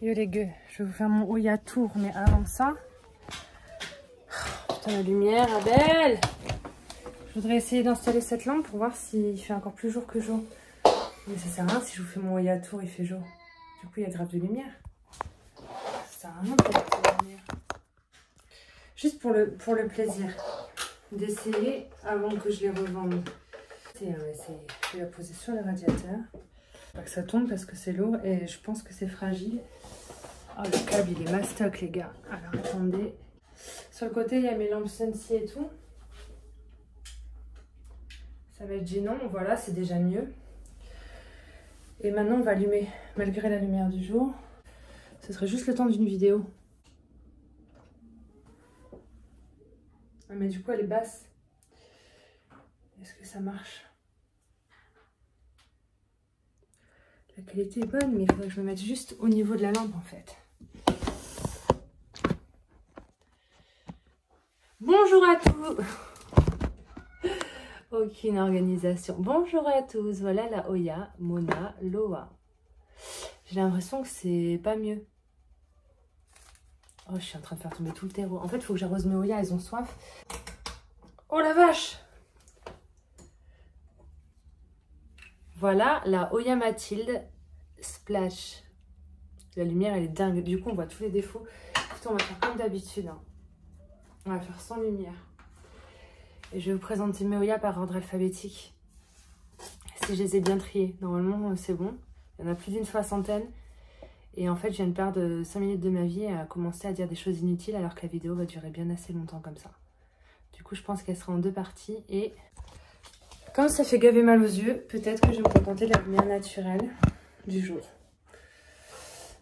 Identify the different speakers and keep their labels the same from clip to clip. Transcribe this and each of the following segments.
Speaker 1: Yo les gars, je vais vous faire mon Oya tour, mais avant ça... Oh, putain, la lumière, Abel! Je voudrais essayer d'installer cette lampe pour voir s'il fait encore plus jour que jour. Mais ça sert à rien si je vous fais mon Oya tour, il fait jour. Du coup, il y a grave de lumière. Ça sert à rien de faire de lumière. Juste pour le plaisir d'essayer avant que je les revende. Je vais la poser sur le radiateur. Pas que ça tombe parce que c'est lourd et je pense que c'est fragile. Oh, le câble il est mastoc les gars. Alors attendez. Sur le côté il y a mes lampes Sensi et tout. Ça va être gênant. Voilà, c'est déjà mieux. Et maintenant on va allumer malgré la lumière du jour. Ce serait juste le temps d'une vidéo. Ah, mais du coup elle est basse. Est-ce que ça marche? La qualité est bonne, mais il faudrait que je me mette juste au niveau de la lampe en fait. Bonjour à tous. Aucune organisation. Bonjour à tous. Voilà la Oya Mauna Loa. J'ai l'impression que c'est pas mieux. Oh, je suis en train de faire tomber tout le terreau. En fait, il faut que j'arrose mes Oya, elles ont soif. Oh la vache! Voilà la Oya Mathilde Splash. La lumière elle est dingue. Du coup on voit tous les défauts. Écoutez, on va faire comme d'habitude. Hein. On va faire sans lumière. Et je vais vous présenter mes Oya par ordre alphabétique. Si je les ai bien triés. Normalement c'est bon. Il y en a plus d'une soixantaine. Et en fait je viens de perdre 5 minutes de ma vie à commencer à dire des choses inutiles alors que la vidéo va durer bien assez longtemps comme ça. Du coup je pense qu'elle sera en 2 parties. Et comme ça fait gaver mal aux yeux, peut-être que je vais me contenter de la lumière naturelle du jour.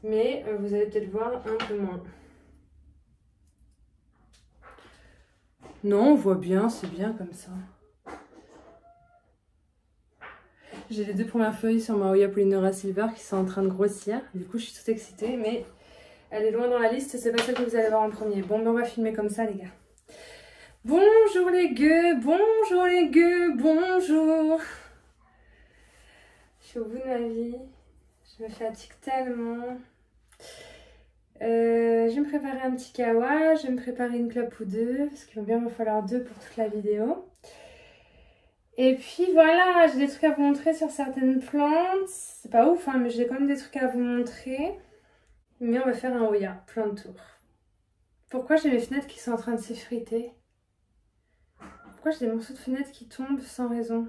Speaker 1: Mais vous allez peut-être voir un peu moins. Non, on voit bien, c'est bien comme ça. J'ai les 2 premières feuilles sur ma Oya Polynora Silver qui sont en train de grossir. Du coup, je suis toute excitée, mais elle est loin dans la liste. C'est pas celle que vous allez voir en premier. Bon, ben on va filmer comme ça, les gars. Bonjour les gueux, bonjour les gueux, bonjour. Je suis au bout de ma vie. Je me fatigue tellement. Je vais me préparer un petit kawa, je vais me préparer une clope ou 2, parce qu'il va bien me falloir 2 pour toute la vidéo. Et puis voilà, j'ai des trucs à vous montrer sur certaines plantes. C'est pas ouf, hein, mais j'ai quand même des trucs à vous montrer. Mais on va faire un Oya, plein de tours. Pourquoi j'ai mes fenêtres qui sont en train de s'effriter? Pourquoi j'ai des morceaux de fenêtres qui tombent sans raison?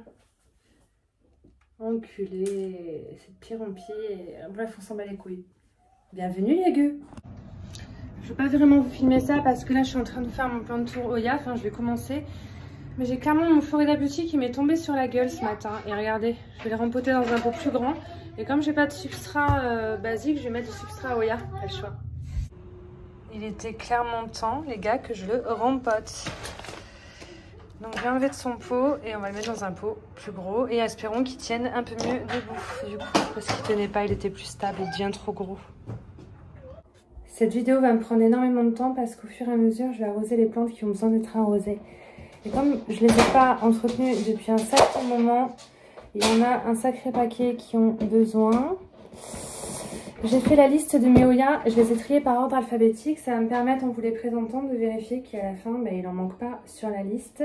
Speaker 1: Enculé, c'est de pire en pire. Bref, on s'en bat les couilles. Bienvenue les gueux. Je vais pas vraiment vous filmer ça parce que là je suis en train de faire mon plan de tour Oya. Enfin je vais commencer. Mais j'ai clairement mon Florida Beauty qui m'est tombé sur la gueule ce matin. Et regardez, je vais les rempoter dans un pot plus grand. Et comme j'ai pas de substrat basique, je vais mettre du substrat Oya. Pas le choix. Il était clairement temps les gars que je le rempote. Donc je vais enlever de son pot et on va le mettre dans un pot plus gros. Et espérons qu'il tienne un peu mieux debout du coup. Parce qu'il tenait pas, il était plus stable, il devient trop gros. Cette vidéo va me prendre énormément de temps parce qu'au fur et à mesure, je vais arroser les plantes qui ont besoin d'être arrosées. Et comme je ne les ai pas entretenues depuis un certain moment, il y en a un sacré paquet qui ont besoin. J'ai fait la liste de mes Oya, je les ai triés par ordre alphabétique. Ça va me permettre, en vous les présentant, de vérifier qu'à la fin, il n'en manque pas sur la liste.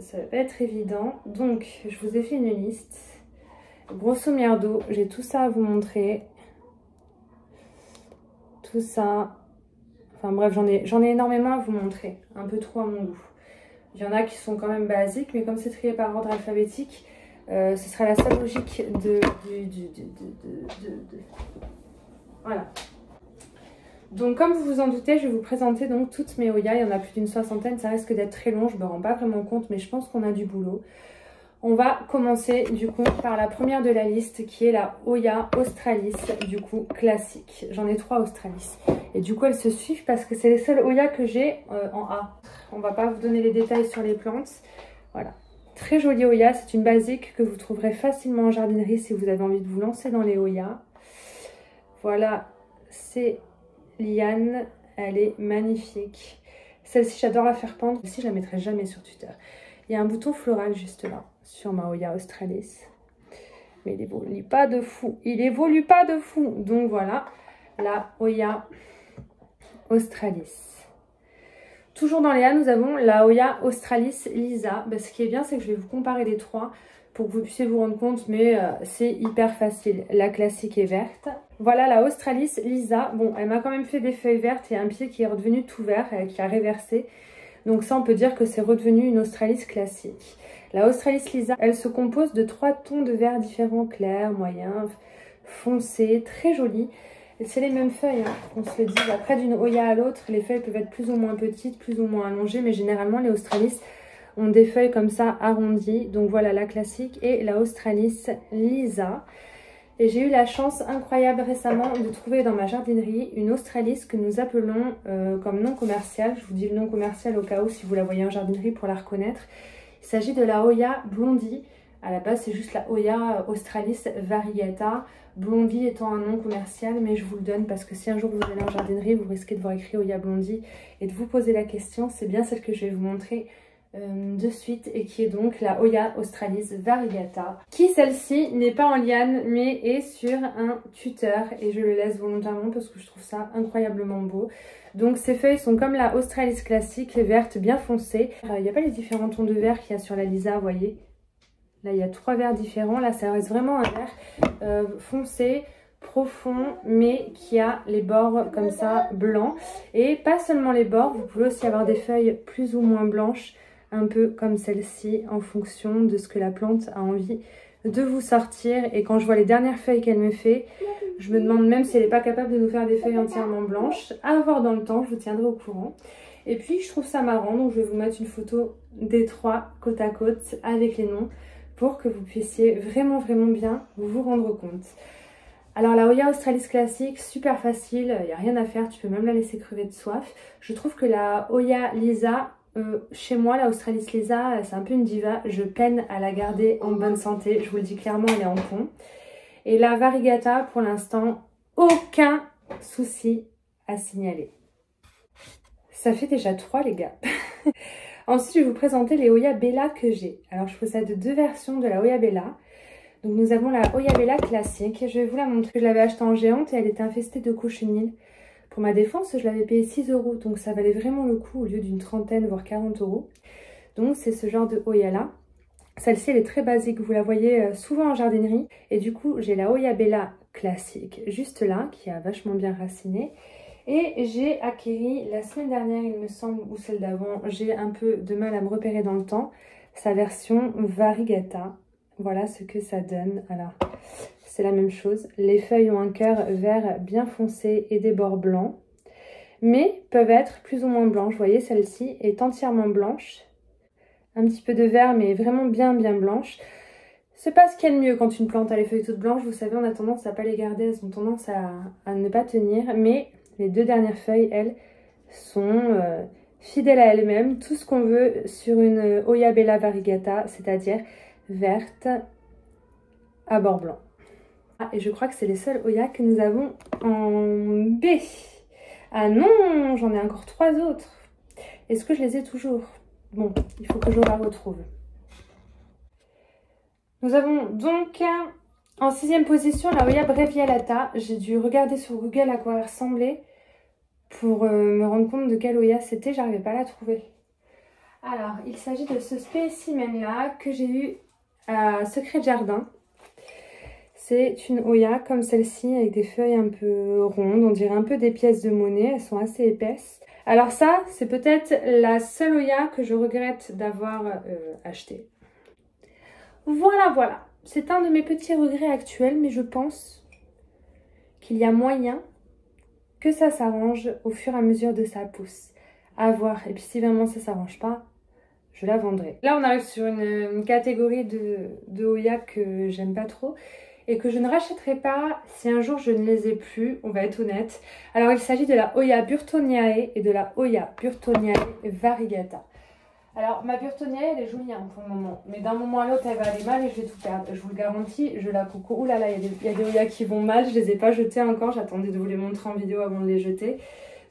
Speaker 1: Ça va pas être évident. Donc, je vous ai fait une liste. Grosso merdo, j'ai tout ça à vous montrer. Tout ça. Enfin bref, j'en ai énormément à vous montrer. Un peu trop à mon goût. Il y en a qui sont quand même basiques, mais comme c'est trié par ordre alphabétique, ce sera la seule logique Voilà. Donc comme vous vous en doutez, je vais vous présenter donc toutes mes Oya. Il y en a plus d'une soixantaine, ça risque d'être très long, je me rends pas vraiment compte, mais je pense qu'on a du boulot. On va commencer du coup par la première de la liste qui est la Oya Australis, du coup classique. J'en ai 3 Australis. Et du coup elles se suivent parce que c'est les seules Oya que j'ai en A. On va pas vous donner les détails sur les plantes. Voilà. Très jolie Oya, c'est une basique que vous trouverez facilement en jardinerie si vous avez envie de vous lancer dans les Oya. Voilà, c'est liane, elle est magnifique. Celle-ci j'adore la faire pendre, celle-ci je la mettrai jamais sur Twitter. Il y a un bouton floral juste là, sur ma Oya Australis. Mais il évolue pas de fou. Il évolue pas de fou. Donc voilà. la Hoya Australis. Toujours dans les A, nous avons la Hoya Australis Lisa. Ce qui est bien, c'est que je vais vous comparer les trois pour que vous puissiez vous rendre compte, mais c'est hyper facile. La classique est verte. Voilà la Australis Lisa. Bon, elle m'a quand même fait des feuilles vertes et un pied qui est redevenu tout vert, qui a réversé. Donc ça, on peut dire que c'est redevenu une Australis classique. La Australis Lisa, elle se compose de 3 tons de vert différents, clair, moyen, foncé, très joli. C'est les mêmes feuilles, hein, on se le dit. Après, d'une Hoya à l'autre, les feuilles peuvent être plus ou moins petites, plus ou moins allongées, mais généralement, les Australis ont des feuilles comme ça arrondies. Donc voilà la classique et la Australis Lisa. Et j'ai eu la chance incroyable récemment de trouver dans ma jardinerie une Australis que nous appelons comme nom commercial. Je vous dis le nom commercial au cas où si vous la voyez en jardinerie pour la reconnaître. Il s'agit de la Hoya Blondie. À la base, c'est juste la Hoya Australis Variegata. Blondie étant un nom commercial, mais je vous le donne parce que si un jour vous allez en jardinerie, vous risquez de voir écrit Hoya Blondie et de vous poser la question. C'est bien celle que je vais vous montrer de suite et qui est donc la Hoya Australis Variegata. Qui, celle-ci, n'est pas en liane mais est sur un tuteur et je le laisse volontairement parce que je trouve ça incroyablement beau. Donc ces feuilles sont comme la Australis classique, vertes bien foncées. Il n'y a pas les différents tons de vert qu'il y a sur la Lisa, vous voyez. Là, il y a 3 verts différents. Là, ça reste vraiment un vert foncé, profond, mais qui a les bords comme ça, blancs. Et pas seulement les bords, vous pouvez aussi avoir des feuilles plus ou moins blanches, un peu comme celle-ci, en fonction de ce que la plante a envie de vous sortir. Et quand je vois les dernières feuilles qu'elle me fait, je me demande même si elle n'est pas capable de nous faire des feuilles entièrement blanches. À voir dans le temps, je vous tiendrai au courant. Et puis, je trouve ça marrant, donc je vais vous mettre une photo des 3 côte à côte avec les noms, pour que vous puissiez vraiment bien vous rendre compte. Alors la Hoya Australis classique, super facile, il n'y a rien à faire, tu peux même la laisser crever de soif. Je trouve que la Hoya Lisa, chez moi, la Australis Lisa, c'est un peu une diva, je peine à la garder en bonne santé, je vous le dis clairement, elle est en pont. Et la Variegata, pour l'instant, aucun souci à signaler. Ça fait déjà 3 les gars. Ensuite, je vais vous présenter les Hoya Bella que j'ai. Alors, je possède 2 versions de la Hoya Bella. Donc, nous avons la Hoya Bella classique. Je vais vous la montrer. Je l'avais achetée en géante et elle était infestée de cochenilles. Pour ma défense, je l'avais payée 6 €. Donc, ça valait vraiment le coup au lieu d'une trentaine, voire 40 €. Donc, c'est ce genre de Hoya là. Celle-ci, elle est très basique. Vous la voyez souvent en jardinerie. Et du coup, j'ai la Hoya Bella classique juste là, qui a vachement bien raciné. Et j'ai acquéri la semaine dernière, il me semble, ou celle d'avant, j'ai un peu de mal à me repérer dans le temps, sa version Variegata. Voilà ce que ça donne. Alors, c'est la même chose. Les feuilles ont un cœur vert bien foncé et des bords blancs, mais peuvent être plus ou moins blanches. Vous voyez, celle-ci est entièrement blanche. Un petit peu de vert, mais vraiment bien blanche. C'est pas ce qu'il y a de mieux quand une plante a les feuilles toutes blanches. Vous savez, on a tendance à pas les garder, elles ont tendance à ne pas tenir, mais les 2 dernières feuilles, elles, sont fidèles à elles-mêmes. Tout ce qu'on veut sur une Hoya Bella Variegata, c'est-à-dire verte à bord blanc. Ah, et je crois que c'est les seuls Hoya que nous avons en B. Ah non, j'en ai encore 3 autres. Est-ce que je les ai toujours? Bon, il faut que je la retrouve. Nous avons donc en 6e position la Hoya Brevialata. J'ai dû regarder sur Google à quoi elle ressemblait pour me rendre compte de quelle Hoya c'était, j'arrivais pas à la trouver. Alors, il s'agit de ce spécimen là que j'ai eu à Secret de Jardin. C'est une Hoya comme celle-ci avec des feuilles un peu rondes, on dirait un peu des pièces de monnaie, elles sont assez épaisses. Alors ça, c'est peut-être la seule Hoya que je regrette d'avoir achetée. Voilà, c'est un de mes petits regrets actuels, mais je pense qu'il y a moyen que ça s'arrange au fur et à mesure de sa pousse. À voir. Et puis si vraiment ça s'arrange pas, je la vendrai. Là, on arrive sur une catégorie de Hoya que j'aime pas trop et que je ne rachèterai pas si un jour je ne les ai plus, on va être honnête. Alors, il s'agit de la Hoya Burtoniae et de la Hoya Burtoniae Variegata. Alors, ma Burtoniae, elle est jolie hein, pour le moment. Mais d'un moment à l'autre, elle va aller mal et je vais tout perdre. Je vous le garantis, je la coucou. Ouh là là, il y a des Hoya qui vont mal. Je les ai pas jetées encore. J'attendais de vous les montrer en vidéo avant de les jeter.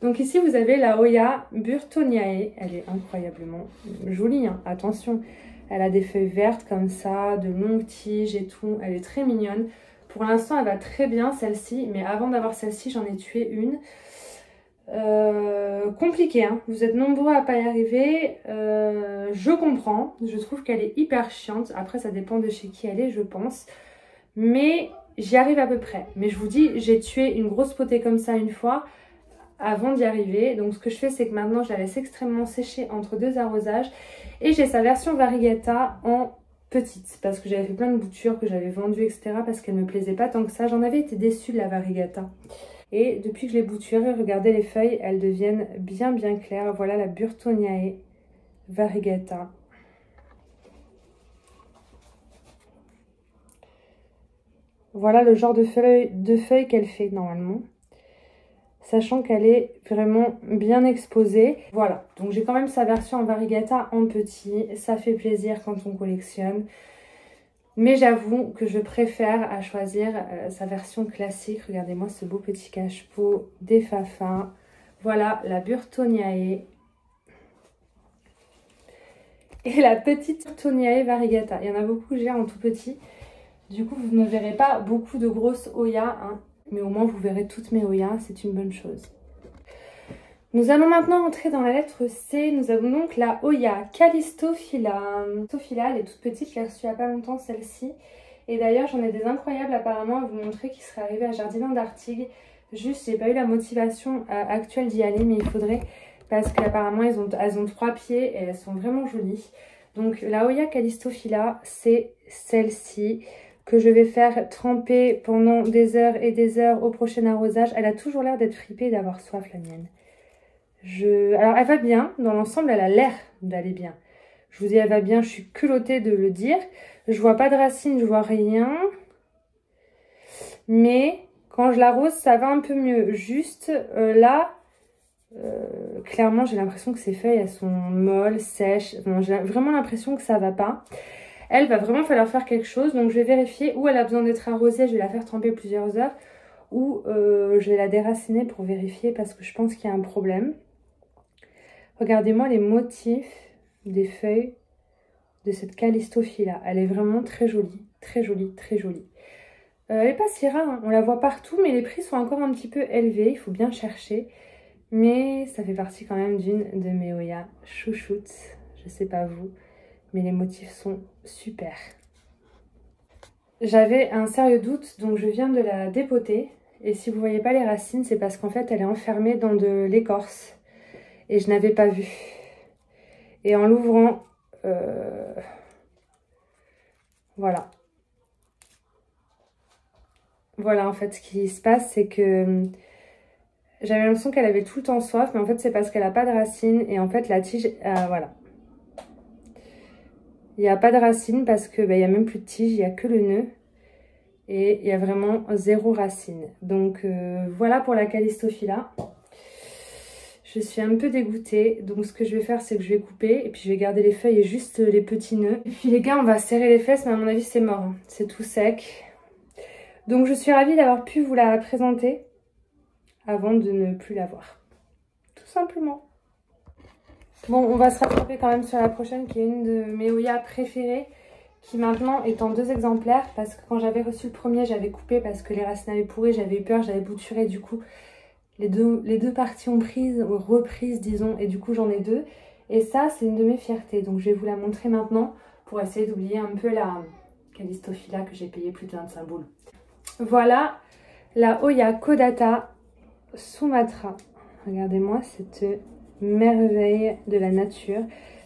Speaker 1: Donc ici, vous avez la Hoya Burtoniae. Elle est incroyablement jolie. Hein. Attention, elle a des feuilles vertes comme ça, de longues tiges et tout. Elle est très mignonne. Pour l'instant, elle va très bien celle-ci, mais avant d'avoir celle-ci, j'en ai tué une. Compliqué, hein. Vous êtes nombreux à pas y arriver. Je comprends. Je trouve qu'elle est hyper chiante. Après, ça dépend de chez qui elle est, je pense. Mais j'y arrive à peu près. Mais je vous dis, j'ai tué une grosse potée comme ça une fois avant d'y arriver. Donc ce que je fais, c'est que maintenant, je la laisse extrêmement sécher entre 2 arrosages. Et j'ai sa version variegata en petite. Parce que j'avais fait plein de boutures que j'avais vendues, etc. Parce qu'elle me plaisait pas tant que ça. J'en avais été déçue de la variegata. Et depuis que je l'ai bouturée, regardez les feuilles, elles deviennent bien claires. Voilà la Burtoniae variegata. Voilà le genre de feuilles qu'elle fait normalement. Sachant qu'elle est vraiment bien exposée. Voilà, donc j'ai quand même sa version en variegata en petit. Ça fait plaisir quand on collectionne. Mais j'avoue que je préfère à choisir sa version classique. Regardez-moi ce beau petit cache-pot des Fafa. Voilà la Burtoniae. Et la petite Burtoniae variegata. Il y en a beaucoup, j'ai en tout petit. Du coup, vous ne verrez pas beaucoup de grosses Oya, hein, mais au moins vous verrez toutes mes Oya, c'est une bonne chose. Nous allons maintenant entrer dans la lettre C. Nous avons donc la Oya Callistophila. Callistophila, elle est toute petite, je l'ai reçue il n'y a pas longtemps celle-ci. Et d'ailleurs, j'en ai des incroyables apparemment à vous montrer qui seraient arrivées à Jardiland d'Artigues. Juste, j'ai pas eu la motivation actuelle d'y aller, mais il faudrait parce qu'apparemment elles ont 3 pieds et elles sont vraiment jolies. Donc la Oya Callistophila, c'est celle-ci que je vais faire tremper pendant des heures et des heures au prochain arrosage. Elle a toujours l'air d'être fripée et d'avoir soif, la mienne. Alors elle va bien, dans l'ensemble elle a l'air d'aller bien. Je vous dis elle va bien, je suis culottée de le dire. Je vois pas de racines, je vois rien. Mais quand je l'arrose ça va un peu mieux. Juste là, clairement j'ai l'impression que ces feuilles elles sont molles, sèches. Bon, j'ai vraiment l'impression que ça va pas. Elle va vraiment falloir faire quelque chose, donc je vais vérifier où elle a besoin d'être arrosée, je vais la faire tremper plusieurs heures, ou je vais la déraciner pour vérifier parce que je pense qu'il y a un problème. Regardez-moi les motifs des feuilles de cette Callistophila. Elle est vraiment très jolie, très jolie, très jolie. Elle n'est pas si rare, hein. On la voit partout, mais les prix sont encore un petit peu élevés, il faut bien chercher. Mais ça fait partie quand même d'une de mes Oya chouchoutes, je sais pas vous, mais les motifs sont super. J'avais un sérieux doute, donc je viens de la dépoter. Et si vous voyez pas les racines, c'est parce qu'en fait elle est enfermée dans de l'écorce. Et je n'avais pas vu. Et en l'ouvrant, voilà. Voilà en fait ce qui se passe, c'est que j'avais l'impression qu'elle avait tout le temps soif. Mais en fait c'est parce qu'elle n'a pas de racines. Et en fait la tige, voilà. Il n'y a pas de racines parce que il y a même plus de tige, il n'y a que le nœud. Et il y a vraiment 0 racine. Donc voilà pour la Callistophila. Je suis un peu dégoûtée, donc ce que je vais faire c'est que je vais couper et puis je vais garder les feuilles et juste les petits nœuds. Et puis les gars on va serrer les fesses mais à mon avis c'est mort, hein. C'est tout sec. Donc je suis ravie d'avoir pu vous la présenter avant de ne plus la voir. Tout simplement. Bon on va se rattraper quand même sur la prochaine qui est une de mes Oya préférées. Qui maintenant est en 2 exemplaires parce que quand j'avais reçu le premier j'avais coupé parce que les racines avaient pourri, j'avais eu peur, j'avais bouturé du coup. Les deux parties ont reprise disons, et du coup j'en ai 2. Et ça, c'est une de mes fiertés. Donc je vais vous la montrer maintenant pour essayer d'oublier un peu la Callistophila que j'ai payé plus de 25 boules. Voilà la Oya Caudata Sumatra. Regardez-moi cette merveille de la nature.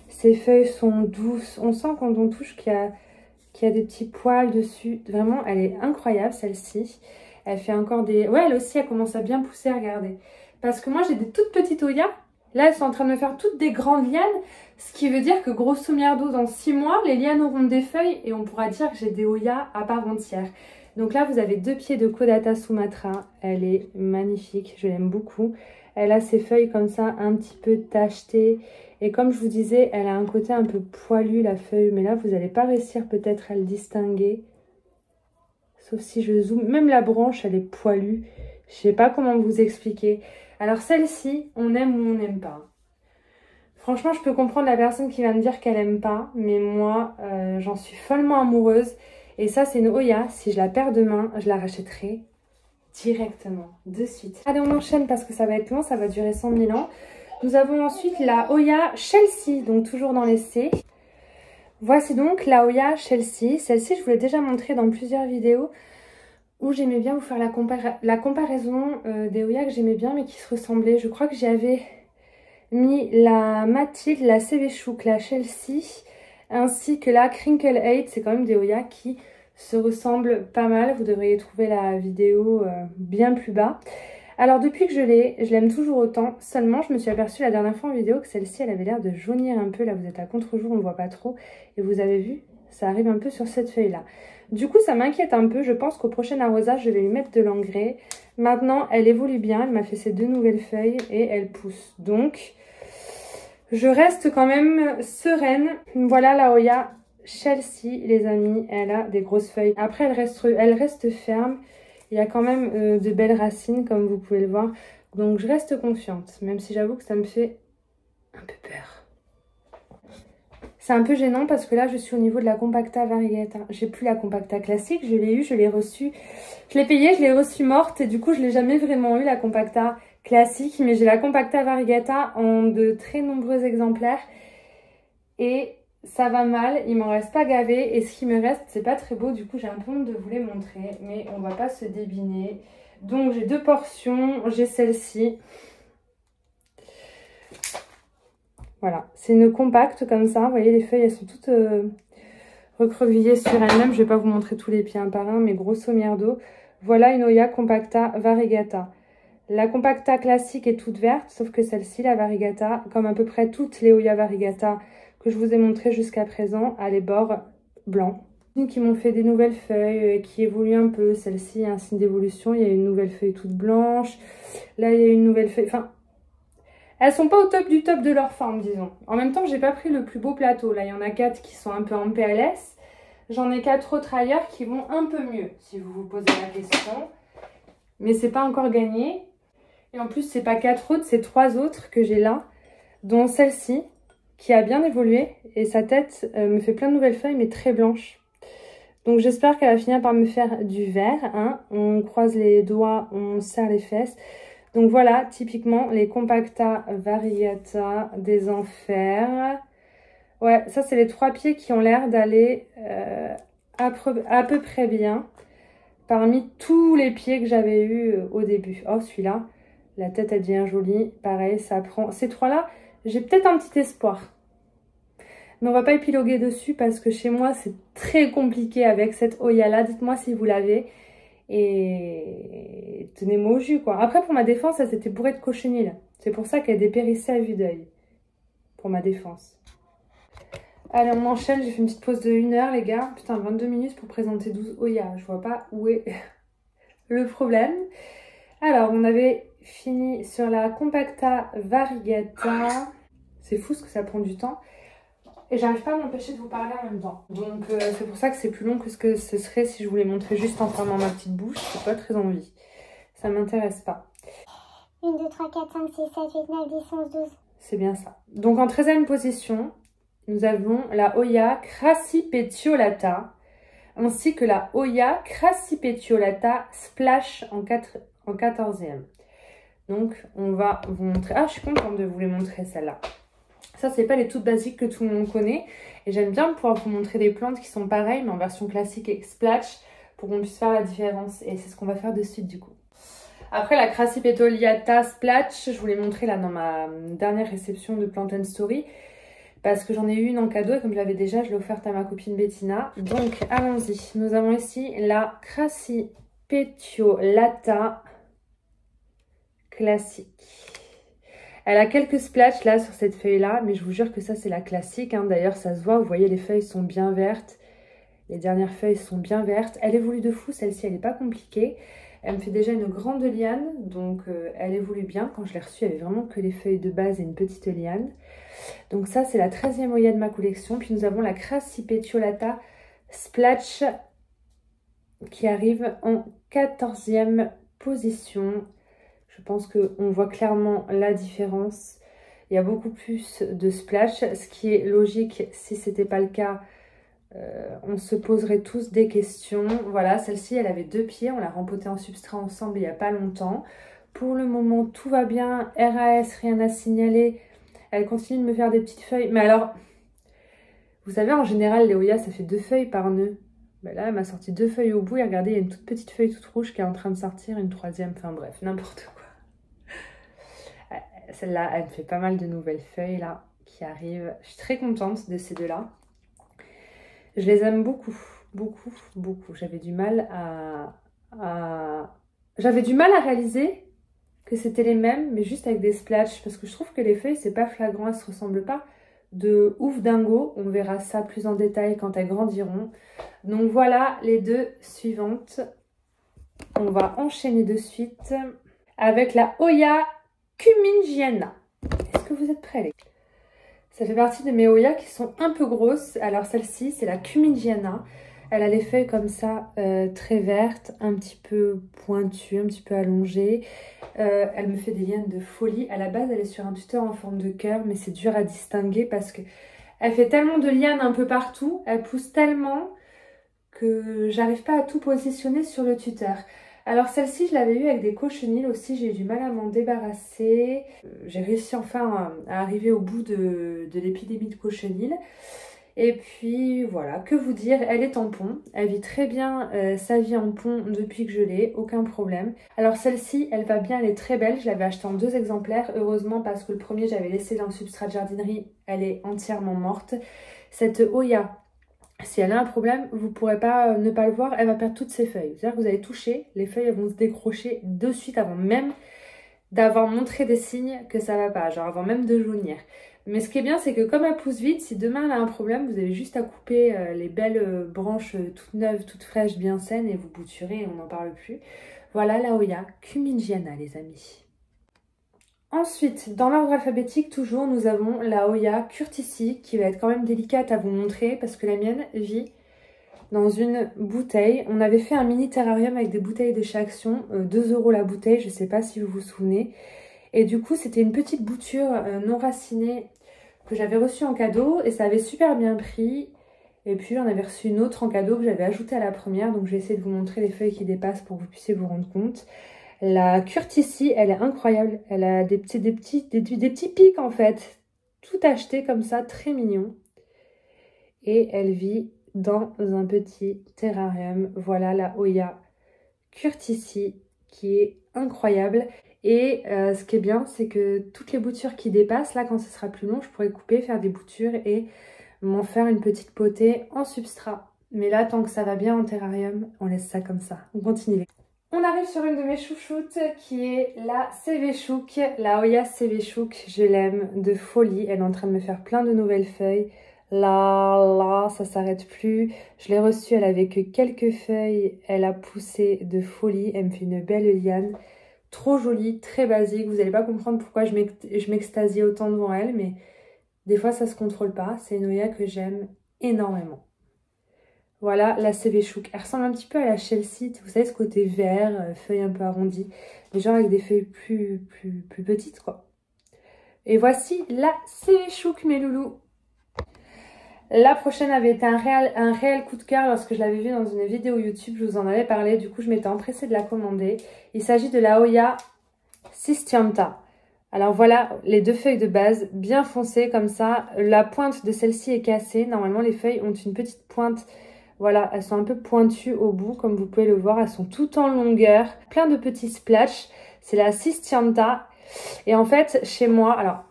Speaker 1: Ces feuilles sont douces. On sent quand on touche qu'il y a des petits poils dessus. Vraiment, elle est incroyable celle-ci. Elle fait encore des... Ouais, elle aussi, elle commence à bien pousser, regardez. Parce que moi, j'ai des toutes petites Oya. Là, elles sont en train de me faire toutes des grandes lianes. Ce qui veut dire que, grosso merdo, dans 6 mois, les lianes auront des feuilles. Et on pourra dire que j'ai des Oya à part entière. Donc là, vous avez 2 pieds de Caudata Sumatra. Elle est magnifique, je l'aime beaucoup. Elle a ses feuilles comme ça, un petit peu tachetées. Et comme je vous disais, elle a un côté un peu poilu, la feuille. Mais là, vous n'allez pas réussir peut-être à le distinguer. Sauf si je zoome. Même la branche, elle est poilue. Je sais pas comment vous expliquer. Alors celle-ci, on aime ou on n'aime pas. Franchement, je peux comprendre la personne qui va me dire qu'elle aime pas. Mais moi, j'en suis follement amoureuse. Et ça, c'est une Oya. Si je la perds demain, je la rachèterai directement, de suite. Allez, on enchaîne parce que ça va être long, ça va durer 100 000 ans. Nous avons ensuite la Oya Chelsea, donc toujours dans les C. Voici donc la Oya Chelsea. Celle-ci, je vous l'ai déjà montrée dans plusieurs vidéos où j'aimais bien vous faire la comparaison des Oya que j'aimais bien mais qui se ressemblaient. Je crois que j'y avais mis la Mathilde, la CV Chouk, la Chelsea, ainsi que la Crinkle 8. C'est quand même des Oya qui se ressemblent pas mal. Vous devriez trouver la vidéo bien plus bas. Alors depuis que je l'aime toujours autant. Seulement, je me suis aperçue la dernière fois en vidéo que celle-ci, elle avait l'air de jaunir un peu. Là, vous êtes à contre-jour, on ne voit pas trop. Et vous avez vu, ça arrive un peu sur cette feuille-là. Du coup, ça m'inquiète un peu. Je pense qu'au prochain arrosage, je vais lui mettre de l'engrais. Maintenant, elle évolue bien. Elle m'a fait ses 2 nouvelles feuilles et elle pousse. Donc, je reste quand même sereine. Voilà la Oya Chelsea, les amis. Elle a des grosses feuilles. Après, elle reste ferme. Il y a quand même de belles racines, comme vous pouvez le voir. Donc, je reste confiante. Même si j'avoue que ça me fait un peu peur. C'est un peu gênant parce que là, je suis au niveau de la Compacta Variegata. J'ai plus la Compacta classique. Je l'ai eue, je l'ai reçue. Je l'ai payée, je l'ai reçue morte. Et du coup, je l'ai jamais vraiment eu, la Compacta classique. Mais j'ai la Compacta Variegata en de très nombreux exemplaires. Et ça va mal, il m'en reste pas gavé et ce qui me reste, c'est pas très beau, du coup j'ai un peu honte de vous les montrer, mais on va pas se débiner. Donc j'ai 2 portions, j'ai celle-ci. Voilà, c'est une compacte comme ça, vous voyez les feuilles elles sont toutes recroquevillées sur elles-mêmes. Je vais pas vous montrer tous les pieds un par un, mais grosso merdo, voilà une Oya Compacta Variegata. La Compacta classique est toute verte, sauf que celle-ci, la Variegata, comme à peu près toutes les Oya Variegata que je vous ai montré jusqu'à présent, a les bords blancs. Qui m'ont fait des nouvelles feuilles, qui évoluent un peu. Celle-ci, il y a un signe d'évolution. Il y a une nouvelle feuille toute blanche. Là, il y a une nouvelle feuille. Enfin, elles sont pas au top du top de leur forme, disons. En même temps, j'ai pas pris le plus beau plateau. Là, il y en a 4 qui sont un peu en PLS. J'en ai 4 autres ailleurs qui vont un peu mieux, si vous vous posez la question. Mais c'est pas encore gagné. Et en plus, c'est pas 4 autres, c'est 3 autres que j'ai là, dont celle-ci, qui a bien évolué et sa tête me fait plein de nouvelles feuilles mais très blanches. Donc j'espère qu'elle va finir par me faire du vert. Hein. On croise les doigts, on serre les fesses. Donc voilà, typiquement les Compacta Variegata des enfers. Ouais, ça c'est les 3 pieds qui ont l'air d'aller à peu près bien. Parmi tous les pieds que j'avais eu au début. Oh celui-là, la tête elle devient jolie. Pareil, ça prend... Ces 3-là, j'ai peut-être un petit espoir. Mais on va pas épiloguer dessus parce que chez moi, c'est très compliqué avec cette Oya-là. Dites-moi si vous l'avez. Et tenez-moi au jus, quoi. Après, pour ma défense, ça c'était bourré de cochenille. C'est pour ça qu'elle dépérissait à vue d'œil. Pour ma défense. Allez, on enchaîne. J'ai fait une petite pause de 1 heure, les gars. Putain, 22 minutes pour présenter 12 Oya. Je vois pas où est le problème. Alors, on avait fini sur la Compacta Variegata. C'est fou ce que ça prend du temps. Et j'arrive pas à m'empêcher de vous parler en même temps. Donc c'est pour ça que c'est plus long que ce que ce serait si je vous les montrais juste en fermant ma petite bouche. J'ai pas très envie. Ça m'intéresse pas.
Speaker 2: 1, 2, 3, 4, 5, 6, 7, 8, 9, 10, 11, 12.
Speaker 1: C'est bien ça. Donc en 13e position, nous avons la Oya Crassipetiolata ainsi que la Oya Crassipetiolata Splash en 14e. Donc on va vous montrer... Ah, je suis contente de vous les montrer celle-là. Ça, c'est pas les toutes basiques que tout le monde connaît. Et j'aime bien pouvoir vous montrer des plantes qui sont pareilles, mais en version classique et splash, pour qu'on puisse faire la différence. Et c'est ce qu'on va faire de suite, du coup. Après, la Crassipetiolata Splash, je vous l'ai montré là dans ma dernière réception de Plant & Story. Parce que j'en ai eu une en cadeau et comme je l'avais déjà, je l'ai offerte à ma copine Bettina. Donc, allons-y. Nous avons ici la Crassipetiolata classique. Elle a quelques splatchs là sur cette feuille là, mais je vous jure que ça c'est la classique. Hein. D'ailleurs ça se voit, vous voyez les feuilles sont bien vertes. Les dernières feuilles sont bien vertes. Elle évolue de fou, celle-ci elle n'est pas compliquée. Elle me fait déjà une grande liane, donc elle évolue bien. Quand je l'ai reçue, il n'y avait vraiment que les feuilles de base et une petite liane. Donc ça c'est la 13e Oya de ma collection. Puis nous avons la Crassipetiolata Splash qui arrive en 14e position. Je pense qu'on voit clairement la différence. Il y a beaucoup plus de splash, ce qui est logique si ce n'était pas le cas on se poserait tous des questions. Voilà, celle-ci, elle avait 2 pieds. On l'a rempotée en substrat ensemble il n'y a pas longtemps. Pour le moment, tout va bien. RAS, rien à signaler. Elle continue de me faire des petites feuilles. Mais alors, vous savez, en général, les Oya, ça fait 2 feuilles par nœud. Ben là, elle m'a sorti 2 feuilles au bout. Et regardez, il y a une toute petite feuille toute rouge qui est en train de sortir. Une 3e, enfin bref, n'importe quoi. Celle-là, elle me fait pas mal de nouvelles feuilles, là, qui arrivent. Je suis très contente de ces 2-là. Je les aime beaucoup, beaucoup, beaucoup. J'avais du mal J'avais du mal à réaliser que c'était les mêmes, mais juste avec des splatchs. Parce que je trouve que les feuilles, c'est pas flagrant, elles se ressemblent pas de ouf dingo. On verra ça plus en détail quand elles grandiront. Donc voilà les 2 suivantes. On va enchaîner de suite avec la Oya Cumingiana. Est-ce que vous êtes prêts, les gars? Ça fait partie de mes Oya qui sont un peu grosses. Alors celle-ci, c'est la Cumingiana. Elle a les feuilles comme ça, très vertes, un petit peu pointues, un petit peu allongées. Elle me fait des lianes de folie. À la base, elle est sur un tuteur en forme de cœur, mais c'est dur à distinguer parce que elle fait tellement de lianes un peu partout. Elle pousse tellement que j'arrive pas à tout positionner sur le tuteur. Alors celle-ci, je l'avais eue avec des cochenilles aussi, j'ai eu du mal à m'en débarrasser. J'ai réussi enfin à arriver au bout de l'épidémie de cochenilles. Et puis voilà, que vous dire, elle est en pont. Elle vit très bien sa vie en pont depuis que je l'ai, aucun problème. Alors celle-ci, elle va bien, elle est très belle. Je l'avais achetée en 2 exemplaires, heureusement parce que le premier, j'avais laissé dans le substrat de jardinerie. Elle est entièrement morte. Cette Oya, si elle a un problème, vous ne pourrez pas ne pas le voir, elle va perdre toutes ses feuilles. C'est-à-dire que vous allez toucher, les feuilles elles vont se décrocher de suite avant même d'avoir montré des signes que ça va pas, genre avant même de jaunir. Mais ce qui est bien, c'est que comme elle pousse vite, si demain elle a un problème, vous avez juste à couper les belles branches toutes neuves, toutes fraîches, bien saines et vous bouturez et on n'en parle plus. Voilà la Oya Cumingiana, les amis. Ensuite, dans l'ordre alphabétique, toujours, nous avons la Oya Curtici, qui va être quand même délicate à vous montrer, parce que la mienne vit dans une bouteille. On avait fait un mini terrarium avec des bouteilles de chez Action, 2 € la bouteille, je ne sais pas si vous vous souvenez. Et du coup, c'était une petite bouture non racinée que j'avais reçue en cadeau, et ça avait super bien pris. Et puis, j'en avais reçu une autre en cadeau que j'avais ajoutée à la première, donc je vais essayer de vous montrer les feuilles qui dépassent pour que vous puissiez vous rendre compte. La Curtici, elle est incroyable. Elle a des petits pics en fait. Tout acheté comme ça, très mignon. Et elle vit dans un petit terrarium. Voilà la Oya Curtici qui est incroyable. Et ce qui est bien, c'est que toutes les boutures qui dépassent, là quand ce sera plus long, je pourrais couper, faire des boutures et m'en faire une petite potée en substrat. Mais là, tant que ça va bien en terrarium, on laisse ça comme ça. On continue. On arrive sur une de mes chouchoutes qui est la Sevechouk, la Oya Sevechouk. Je l'aime de folie. Elle est en train de me faire plein de nouvelles feuilles. Là, ça s'arrête plus. Je l'ai reçue, elle avait que quelques feuilles. Elle a poussé de folie. Elle me fait une belle liane. Trop jolie, très basique. Vous n'allez pas comprendre pourquoi je m'extasie autant devant elle, mais des fois ça se contrôle pas. C'est une Oya que j'aime énormément. Voilà la Sevechouk. Elle ressemble un petit peu à la Chelsea. Vous savez, ce côté vert, feuilles un peu arrondies. Mais genre avec des feuilles plus petites, quoi. Et voici la Sevechouk, mes loulous. La prochaine avait été un réel coup de cœur lorsque je l'avais vue dans une vidéo YouTube. Je vous en avais parlé. Du coup, je m'étais empressée de la commander. Il s'agit de la Oya Cistianta. Alors voilà les 2 feuilles de base bien foncées comme ça. La pointe de celle-ci est cassée. Normalement, les feuilles ont une petite pointe. Voilà, elles sont un peu pointues au bout, comme vous pouvez le voir. Elles sont toutes en longueur, plein de petits splashs. C'est la Cistianta. Et en fait, chez moi, alors,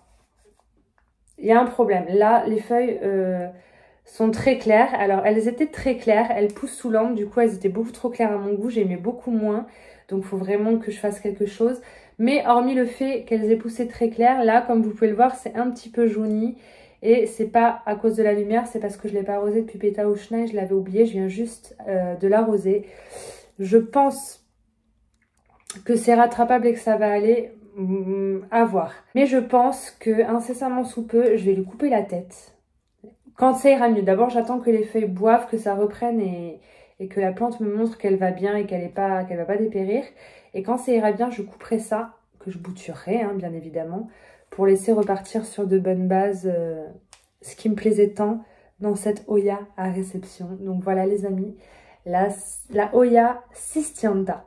Speaker 1: il y a un problème. Là, les feuilles sont très claires. Alors, elles étaient très claires. Elles poussent sous l'angle. Du coup, elles étaient beaucoup trop claires à mon goût. J'aimais beaucoup moins. Donc, il faut vraiment que je fasse quelque chose. Mais hormis le fait qu'elles aient poussé très claires, là, comme vous pouvez le voir, c'est un petit peu jauni. Et c'est pas à cause de la lumière, c'est parce que je ne l'ai pas arrosé depuis Pétaouchna et je l'avais oublié. Je viens juste de l'arroser. Je pense que c'est rattrapable et que ça va aller à voir. Mais je pense que incessamment sous peu, je vais lui couper la tête. Quand ça ira mieux. D'abord, j'attends que les feuilles boivent, que ça reprenne et que la plante me montre qu'elle va bien et qu'elle va pas dépérir. Et quand ça ira bien, je couperai ça, que je bouturerai, hein, bien évidemment, pour laisser repartir sur de bonnes bases ce qui me plaisait tant dans cette Oya à réception. Donc voilà les amis, la Oya Cistianta.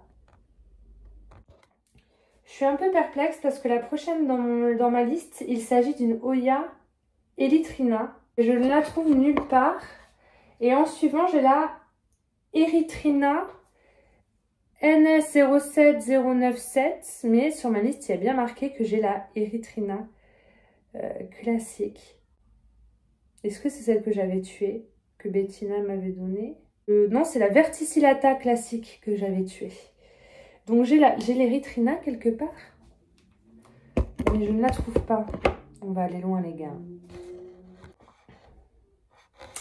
Speaker 1: Je suis un peu perplexe parce que la prochaine dans ma liste, il s'agit d'une Oya Elytrina. Je ne la trouve nulle part. Et en suivant, j'ai la Erythrina NS07097. Mais sur ma liste, il y a bien marqué que j'ai la Erythrina classique. Est-ce que c'est celle que j'avais tuée, que Bettina m'avait donnée? Non, c'est la Verticillata classique que j'avais tuée. Donc j'ai l'Erythrina quelque part. Mais je ne la trouve pas. On va aller loin les gars.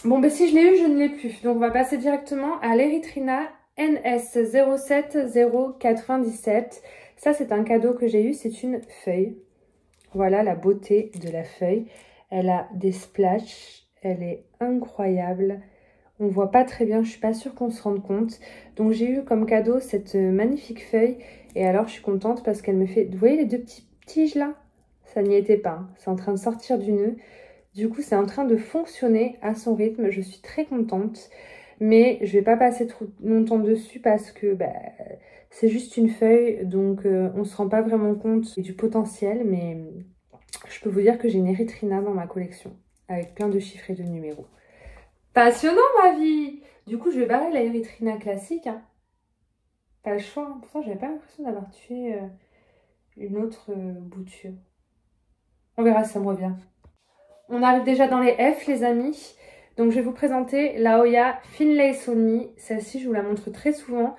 Speaker 1: Bon, ben si je l'ai eu, je ne l'ai plus. Donc on va passer directement à l'Erythrina NS07097. Ça, c'est un cadeau que j'ai eu. C'est une feuille. Voilà la beauté de la feuille. Elle a des splashes. Elle est incroyable. On voit pas très bien. Je suis pas sûre qu'on se rende compte. Donc j'ai eu comme cadeau cette magnifique feuille. Et alors, je suis contente parce qu'elle me fait... Vous voyez les deux petites tiges là? Ça n'y était pas. Hein. C'est en train de sortir du nœud. Du coup, c'est en train de fonctionner à son rythme. Je suis très contente. Mais je vais pas passer trop longtemps dessus parce que c'est juste une feuille. Donc, on se rend pas vraiment compte du potentiel. Mais je peux vous dire que j'ai une Erythrina dans ma collection. Avec plein de chiffres et de numéros. Passionnant, ma vie! Du coup, je vais barrer la Erythrina classique. Hein. Pas le choix. Hein. Pourtant, j'avais pas l'impression d'avoir tué une autre bouture. On verra si ça me revient. On arrive déjà dans les F, les amis. Donc, je vais vous présenter la Oya Finlaysonii. Celle-ci, je vous la montre très souvent.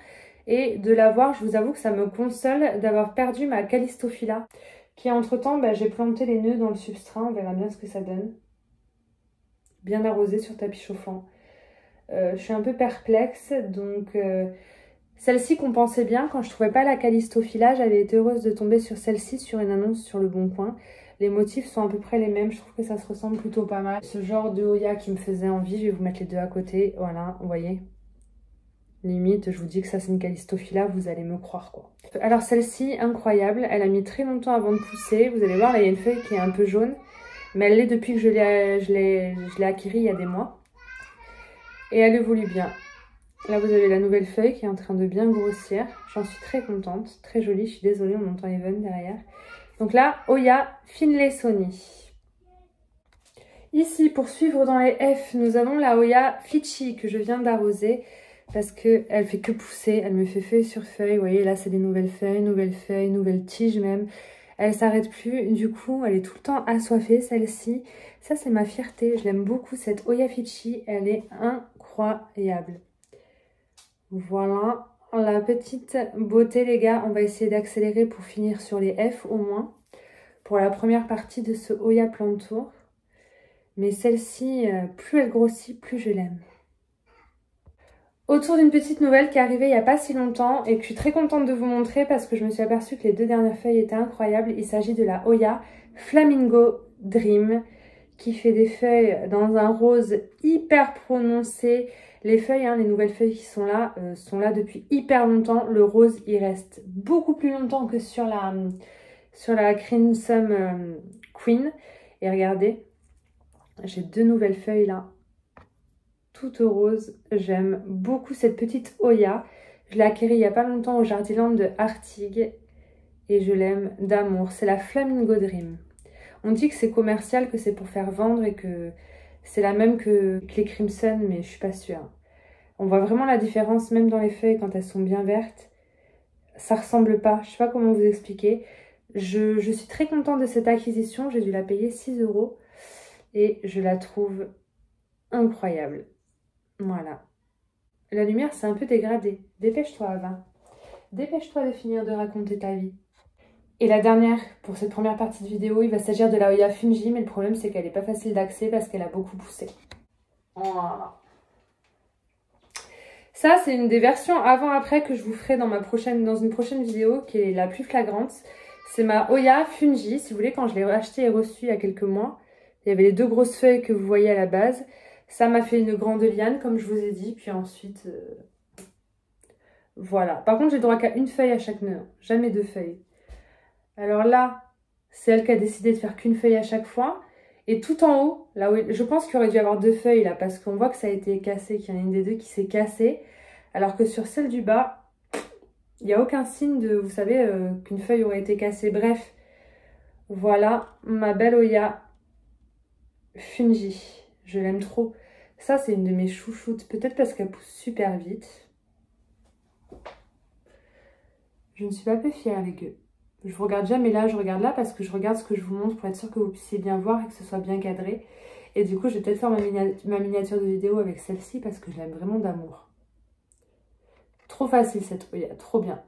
Speaker 1: Et de la voir, je vous avoue que ça me console d'avoir perdu ma Callistophila. Qui, entre-temps, j'ai planté les nœuds dans le substrat. On verra bien ce que ça donne. Bien arrosé sur tapis chauffant. Je suis un peu perplexe. Donc, celle-ci compensait bien. Quand je trouvais pas la Callistophila, j'avais été heureuse de tomber sur celle-ci sur une annonce sur le Bon Coin. Les motifs sont à peu près les mêmes. Je trouve que ça se ressemble plutôt pas mal. Ce genre de Oya qui me faisait envie. Je vais vous mettre les deux à côté. Voilà, vous voyez. Limite, je vous dis que ça c'est une Callistophila, vous allez me croire quoi. Alors celle-ci, incroyable. Elle a mis très longtemps avant de pousser. Vous allez voir, là il y a une feuille qui est un peu jaune. Mais elle l'est depuis que je l'ai acquérie il y a des mois. Et elle évolue bien. Là vous avez la nouvelle feuille qui est en train de bien grossir. J'en suis très contente. Très jolie. Je suis désolée, on entend Even derrière. Donc là, Oya Finlaysonii. Ici, pour suivre dans les F, nous avons la Oya Fichi que je viens d'arroser. Parce qu'elle fait que pousser. Elle me fait feuille sur feuille. Vous voyez, là c'est des nouvelles feuilles, nouvelles tiges même. Elle s'arrête plus. Du coup, elle est tout le temps assoiffée, celle-ci. Ça, c'est ma fierté. Je l'aime beaucoup, cette Oya Fichi. Elle est incroyable. Voilà. La petite beauté, les gars. On va essayer d'accélérer pour finir sur les F au moins. Pour la première partie de ce Oya Plantour. Mais celle-ci, plus elle grossit, plus je l'aime. Autour d'une petite nouvelle qui est arrivée il n'y a pas si longtemps et que je suis très contente de vous montrer parce que je me suis aperçue que les deux dernières feuilles étaient incroyables. Il s'agit de la Oya Flamingo Dream qui fait des feuilles dans un rose hyper prononcé. Les feuilles, les nouvelles feuilles qui sont là depuis hyper longtemps. Le rose, il reste beaucoup plus longtemps que sur la Crimson Queen. Et regardez, j'ai deux nouvelles feuilles là. Toute rose, j'aime beaucoup cette petite Oya. Je l'ai acquérie il n'y a pas longtemps au Jardiland de Artigues et je l'aime d'amour. C'est la Flamingo Dream. On dit que c'est commercial, que c'est pour faire vendre et que c'est la même que les Crimson, mais je suis pas sûre. On voit vraiment la différence même dans les feuilles quand elles sont bien vertes. Ça ressemble pas, je sais pas comment vous expliquer. Je suis très contente de cette acquisition, j'ai dû la payer 6 € et je la trouve incroyable. Voilà. La lumière s'est un peu dégradée. Dépêche-toi, Ava. Dépêche-toi de finir de raconter ta vie. Et la dernière, pour cette première partie de vidéo, il va s'agir de la Oya Fungi, mais le problème c'est qu'elle n'est pas facile d'accès parce qu'elle a beaucoup poussé. Voilà. Ça, c'est une des versions avant-après que je vous ferai dans une prochaine vidéo qui est la plus flagrante. C'est ma Oya Fungi. Si vous voulez, quand je l'ai achetée et reçue il y a quelques mois, il y avait les deux grosses feuilles que vous voyez à la base. Ça m'a fait une grande liane, comme je vous ai dit. Puis ensuite, voilà. Par contre, j'ai droit qu'à une feuille à chaque nœud. Jamais deux feuilles. Alors là, c'est elle qui a décidé de faire qu'une feuille à chaque fois. Et tout en haut, là où je pense qu'il aurait dû y avoir 2 feuilles là, parce qu'on voit que ça a été cassé, qu'il y en a une des deux qui s'est cassée. Alors que sur celle du bas, il n'y a aucun signe de, vous savez, qu'une feuille aurait été cassée. Bref, voilà ma belle Oya Fungi. Je l'aime trop. Ça, c'est une de mes chouchoutes. Peut-être parce qu'elle pousse super vite. Je ne suis pas peu fière, les gueux. Je vous regarde jamais là, je regarde là parce que je regarde ce que je vous montre pour être sûre que vous puissiez bien voir et que ce soit bien cadré. Et du coup, je vais peut-être faire ma miniature de vidéo avec celle-ci parce que je l'aime vraiment d'amour. Trop facile cette Oya, trop bien.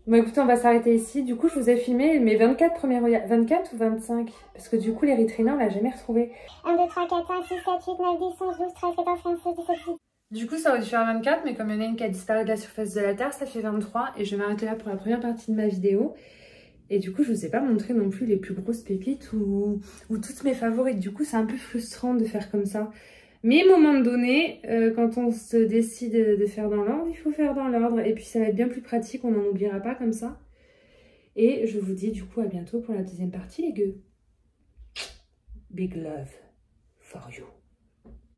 Speaker 1: Bon écoutez, on va s'arrêter ici. Du coup, je vous ai filmé mes 24 premières Oya. 24 ou 25? Parce que du coup, l'Érythréen, on l'a jamais retrouvé.
Speaker 2: 1, 2, 3, 4, 5, 6, 7, 8, 9, 10, 11, 12, 13, 14, 15, 16, 17, 18.
Speaker 1: Du coup, ça aurait dû faire 24, mais comme il y en a une qui a disparu de la surface de la Terre, ça fait 23. Et je vais m'arrêter là pour la première partie de ma vidéo. Et du coup, je ne vous ai pas montré non plus les plus grosses pépites ou toutes mes favorites. Du coup, c'est un peu frustrant de faire comme ça. Mais à un moment donné, quand on se décide de faire dans l'ordre, il faut faire dans l'ordre. Et puis, ça va être bien plus pratique, on n'en oubliera pas comme ça. Et je vous dis du coup à bientôt pour la deuxième partie, les gueux. Big love for you.